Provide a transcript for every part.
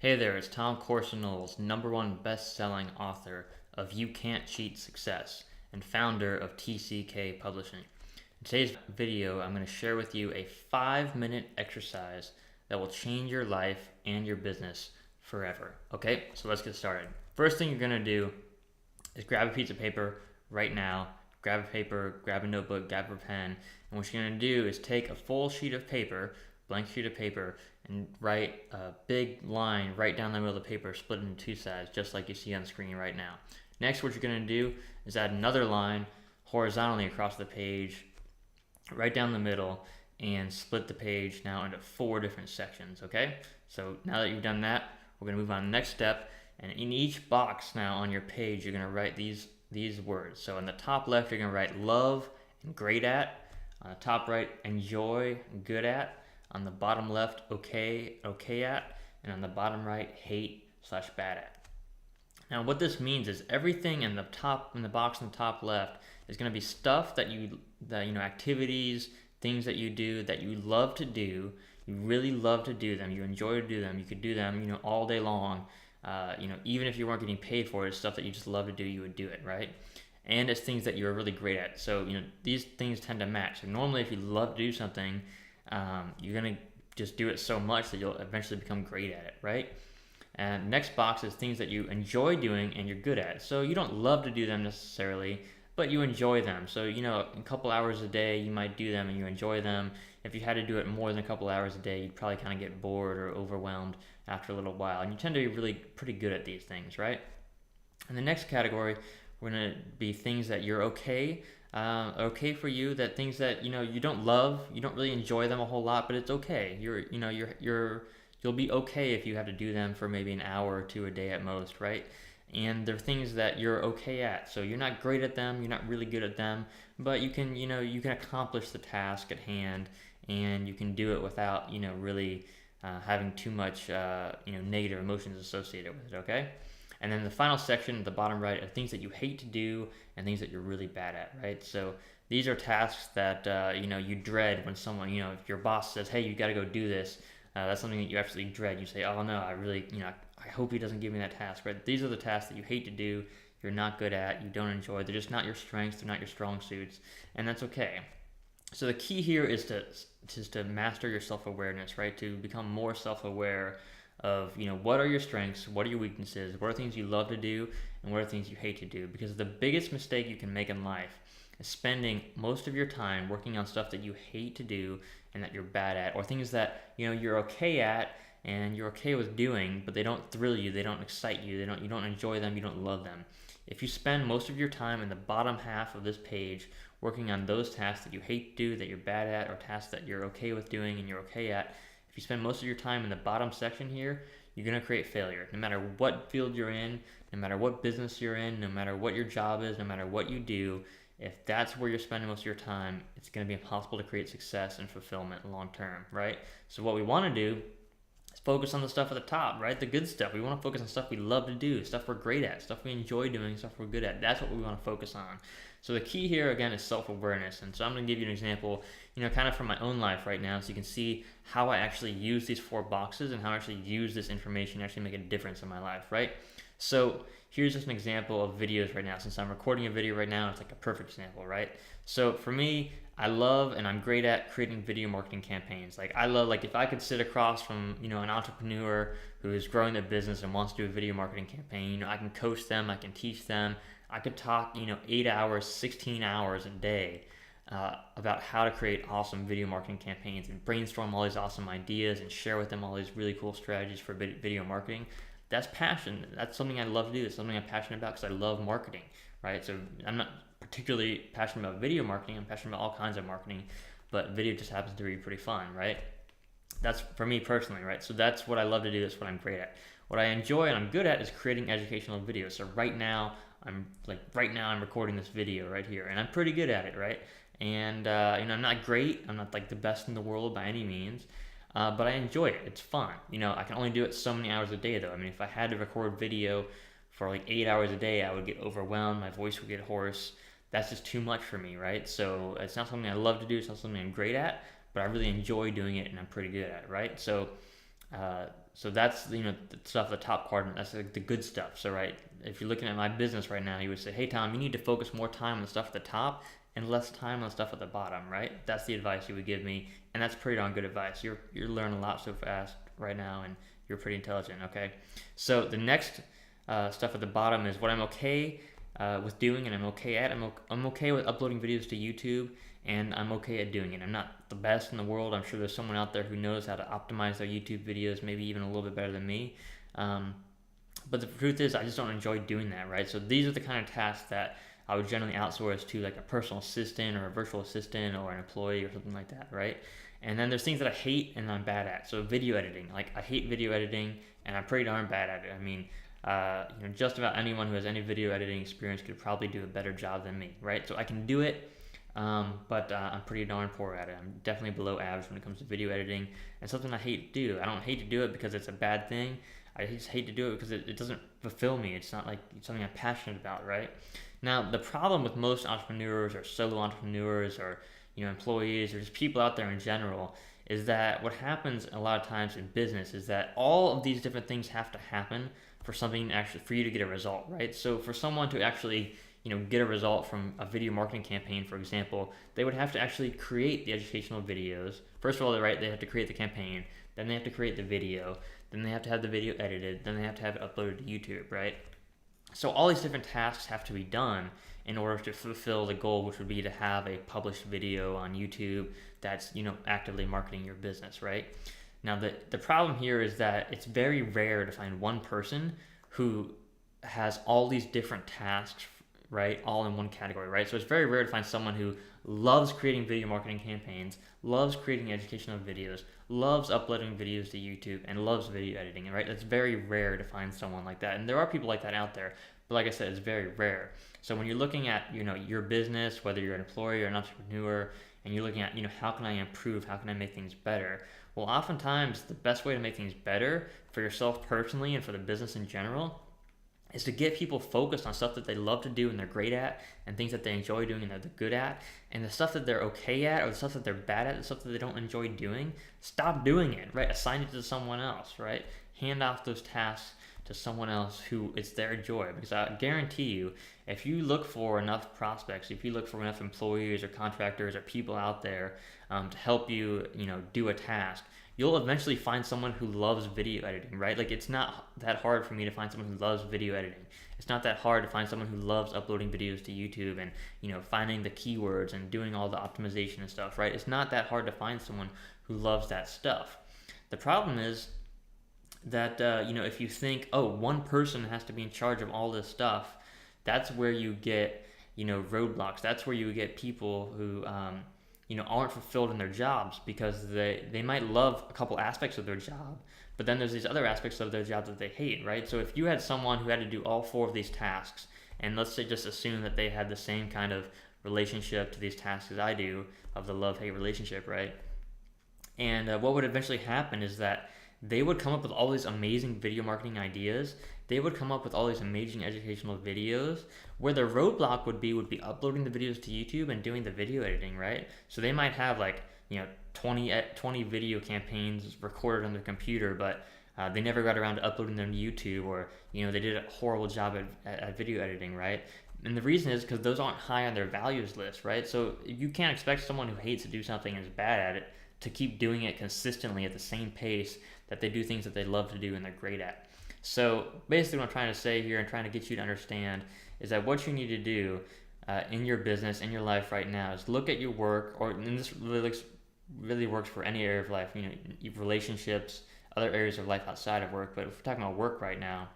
Hey there, it's Tom Corson-Knowles, #1 best-selling author of You Can't Cheat Success and founder of TCK Publishing. In today's video, I'm going to share with you a 5-minute exercise that will change your life and your business forever. Okay, so let's get started. First thing you're going to do is grab a piece of paper right now. Grab a paper, grab a notebook, grab a pen, and what you're going to do is take a full sheet of paper, blank sheet of paper, and write a big line right down the middle of the paper, split it into two sides, just like you see on the screen right now. Next, what you're going to do is add another line horizontally across the page, right down the middle, and split the page now into 4 different sections, okay? So now that you've done that, we're going to move on to the next step, and in each box now on your page, you're going to write these words. So in the top left, you're going to write love and great at. On the top right, enjoy, good at. On the bottom left, okay at. And on the bottom right, hate/bad at. Now what this means is everything in the box in the top left is going to be stuff that activities, things that you do that you love to do. You really love to do them. You enjoy to do them. You could do them, all day long. Even if you weren't getting paid for it, it's stuff that you just love to do, you would do it, right? And it's things that you're really great at. So, these things tend to match. So normally if you love to do something, you're going to just do it so much that you'll eventually become great at it, right? And next box is things that you enjoy doing and you're good at. So you don't love to do them necessarily, but you enjoy them. So, a couple hours a day, you might do them and you enjoy them. If you had to do it more than a couple hours a day, you'd probably kind of get bored or overwhelmed after a little while. And you tend to be really pretty good at these things, right? And the next category, we're going to be things that you're okay for you, that things that you don't love, you don't really enjoy them a whole lot, but it's okay. You'll be okay if you have to do them for maybe an hour or 2 a day at most, right? And they're things that you're okay at. So you're not great at them, you're not really good at them, but you can accomplish the task at hand, and you can do it without really having too much negative emotions associated with it. Okay. And then the final section at the bottom right are things that you hate to do and things that you're really bad at, right? So these are tasks that you dread when someone, if your boss says, hey, you got to go do this, that's something that you absolutely dread. You say, oh no, I really, I hope he doesn't give me that task, right? These are the tasks that you hate to do, you're not good at, you don't enjoy, they're just not your strengths, they're not your strong suits, and that's okay. So the key here is to master your self-awareness, right? To become more self-aware of what are your strengths, what are your weaknesses, what are things you love to do, and what are things you hate to do. Because the biggest mistake you can make in life is spending most of your time working on stuff that you hate to do and that you're bad at, or things that you're okay at and you're okay with doing, but they don't thrill you, they don't excite you, you don't enjoy them, you don't love them. If you spend most of your time in the bottom half of this page working on those tasks that you hate to do, that you're bad at, or tasks that you're okay with doing and you're okay at, if you spend most of your time in the bottom section here, you're going to create failure. No matter what field you're in, no matter what business you're in, no matter what your job is, no matter what you do, if that's where you're spending most of your time, it's going to be impossible to create success and fulfillment long term, right? So what we want to do is focus on the stuff at the top, right? The good stuff. We want to focus on stuff we love to do, stuff we're great at, stuff we enjoy doing, stuff we're good at. That's what we want to focus on. So the key here, again, is self-awareness. And so I'm going to give you an example, kind of from my own life right now, so you can see how I actually use these 4 boxes and how I actually use this information to actually make a difference in my life, right? So here's just an example of videos right now. Since I'm recording a video right now, it's like a perfect example, right? So for me, I love and I'm great at creating video marketing campaigns. I love, if I could sit across from, an entrepreneur who is growing their business and wants to do a video marketing campaign, I can coach them, I can teach them, I could talk, 8 hours, 16 hours a day about how to create awesome video marketing campaigns and brainstorm all these awesome ideas and share with them all these really cool strategies for video marketing. That's passion. That's something I love to do. It's something I'm passionate about because I love marketing, right? So I'm not particularly passionate about video marketing. I'm passionate about all kinds of marketing, but video just happens to be pretty fun, right? That's for me personally, right? So that's what I love to do. That's what I'm great at. What I enjoy and I'm good at is creating educational videos. So right now I'm recording this video right here, and I'm pretty good at it, right? And I'm not great. I'm not the best in the world by any means. But I enjoy it. It's fun. I can only do it so many hours a day, though. I mean, if I had to record video for 8 hours a day, I would get overwhelmed. My voice would get hoarse. That's just too much for me, right? So it's not something I love to do. It's not something I'm great at, but I really enjoy doing it, and I'm pretty good at it, right? So So that's, the stuff, the top quadrant. That's like the good stuff. So right, if you're looking at my business right now, you would say, hey Tom, you need to focus more time on the stuff at the top and less time on the stuff at the bottom, right? That's the advice you would give me, and that's pretty darn good advice. You're learning a lot so fast right now, and you're pretty intelligent. Okay, so the next stuff at the bottom is what I'm okay with doing, and I'm okay at. I'm okay with uploading videos to YouTube, and I'm okay at doing it. I'm not the best in the world. I'm sure there's someone out there who knows how to optimize their YouTube videos, maybe even a little bit better than me. But the truth is, I just don't enjoy doing that, right? So these are the kind of tasks that I would generally outsource to like a personal assistant or a virtual assistant or an employee or something like that, right? And then there's things that I hate and I'm bad at. So video editing, like I hate video editing and I'm pretty darn bad at it. I mean, just about anyone who has any video editing experience could probably do a better job than me, right? So I can do it, but I'm pretty darn poor at it. I'm definitely below average when it comes to video editing, and something I hate to do. I don't hate to do it because it's a bad thing. I just hate to do it because it doesn't fulfill me. It's not like something I'm passionate about, right? Now, the problem with most entrepreneurs or solo entrepreneurs or employees or just people out there in general is that what happens a lot of times in business is that all of these different things have to happen for something actually for you to get a result, right? So for someone to actually get a result from a video marketing campaign, for example, they would have to actually create the educational videos. First of all, they have to create the campaign, then they have to create the video, then they have to have the video edited, then they have to have it uploaded to YouTube, right? So all these different tasks have to be done in order to fulfill the goal, which would be to have a published video on YouTube that's actively marketing your business, right? Now the problem here is that it's very rare to find one person who has all these different tasks, right, all in one category, right? So it's very rare to find someone who loves creating video marketing campaigns, loves creating educational videos, loves uploading videos to YouTube, and loves video editing, right? It's very rare to find someone like that. And there are people like that out there, but like I said, it's very rare. So when you're looking at, your business, whether you're an employee or an entrepreneur, and you're looking at, how can I improve? How can I make things better? Well, oftentimes the best way to make things better for yourself personally and for the business in general is to get people focused on stuff that they love to do and they're great at, and things that they enjoy doing and that they're good at, and the stuff that they're okay at or the stuff that they're bad at, the stuff that they don't enjoy doing, stop doing it, right? Assign it to someone else, right? Hand off those tasks to someone else who it's their joy, because I guarantee you, if you look for enough prospects, if you look for enough employees or contractors or people out there to help you, do a task, you'll eventually find someone who loves video editing, right? Like, it's not that hard for me to find someone who loves video editing. It's not that hard to find someone who loves uploading videos to YouTube and, finding the keywords and doing all the optimization and stuff, right? It's not that hard to find someone who loves that stuff. The problem is that, if you think, oh, one person has to be in charge of all this stuff, that's where you get, roadblocks. That's where you get people who, aren't fulfilled in their jobs because they might love a couple aspects of their job, but then there's these other aspects of their job that they hate, right? So if you had someone who had to do all 4 of these tasks, and let's say just assume that they had the same kind of relationship to these tasks as I do, of the love-hate relationship, right? And what would eventually happen is that they would come up with all these amazing video marketing ideas. They would come up with all these amazing educational videos, where the roadblock would be uploading the videos to YouTube and doing the video editing, right? So they might have 20 video campaigns recorded on their computer, but they never got around to uploading them to YouTube, or they did a horrible job at video editing, right? And the reason is because those aren't high on their values list, right? So you can't expect someone who hates to do something and is bad at it to keep doing it consistently at the same pace that they do things that they love to do and they're great at. So basically what I'm trying to say here and trying to get you to understand is that what you need to do in your business, in your life right now, is look at your work, and this really works for any area of life, relationships, other areas of life outside of work, but if we're talking about work right now,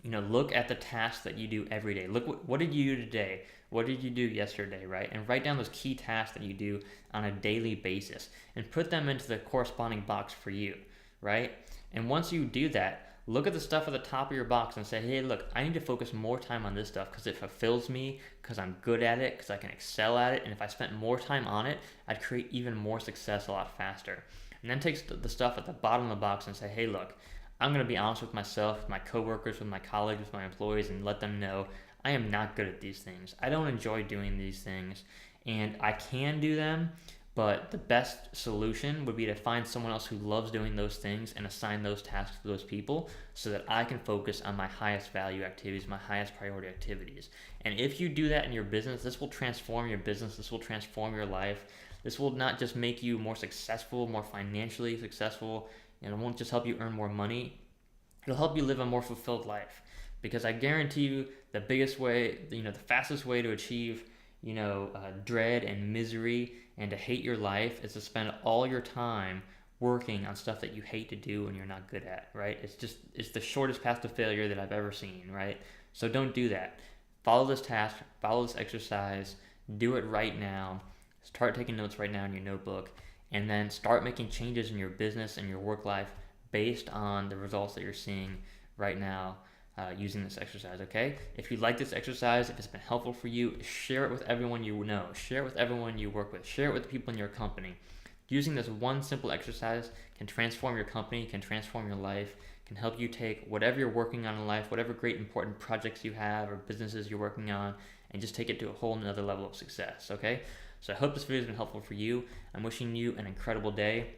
look at the tasks that you do every day. Look, what did you do today? What did you do yesterday, right? And write down those key tasks that you do on a daily basis and put them into the corresponding box for you, right? And once you do that, look at the stuff at the top of your box and say, hey, look, I need to focus more time on this stuff because it fulfills me, because I'm good at it, because I can excel at it, and if I spent more time on it, I'd create even more success a lot faster. And then take the stuff at the bottom of the box and say, hey, look, I'm going to be honest with myself, with my coworkers, with my colleagues, with my employees, and let them know I am not good at these things. I don't enjoy doing these things, and I can do them, But the best solution would be to find someone else who loves doing those things and assign those tasks to those people so that I can focus on my highest value activities, my highest priority activities. And if you do that in your business, this will transform your business. This will transform your life. This will not just make you more successful, more financially successful, and it won't just help you earn more money. It'll help you live a more fulfilled life. Because I guarantee you the biggest way, the fastest way to achieve, dread and misery and to hate your life is to spend all your time working on stuff that you hate to do and you're not good at, right? It's the shortest path to failure that I've ever seen, right? So don't do that. Follow this task, follow this exercise, do it right now. Start taking notes right now in your notebook, and then start making changes in your business and your work life based on the results that you're seeing right now using this exercise, okay? If you like this exercise, if it's been helpful for you, share it with everyone you know. Share it with everyone you work with. Share it with the people in your company. Using this one simple exercise can transform your company, can transform your life, can help you take whatever you're working on in life, whatever great important projects you have or businesses you're working on, and just take it to a whole nother level of success, okay? So I hope this video has been helpful for you. I'm wishing you an incredible day.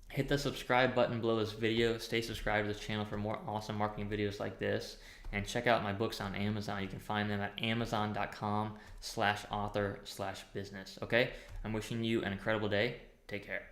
Hit the subscribe button below this video. Stay subscribed to this channel for more awesome marketing videos like this. And check out my books on Amazon. You can find them at amazon.com/author/business. Okay? I'm wishing you an incredible day. Take care.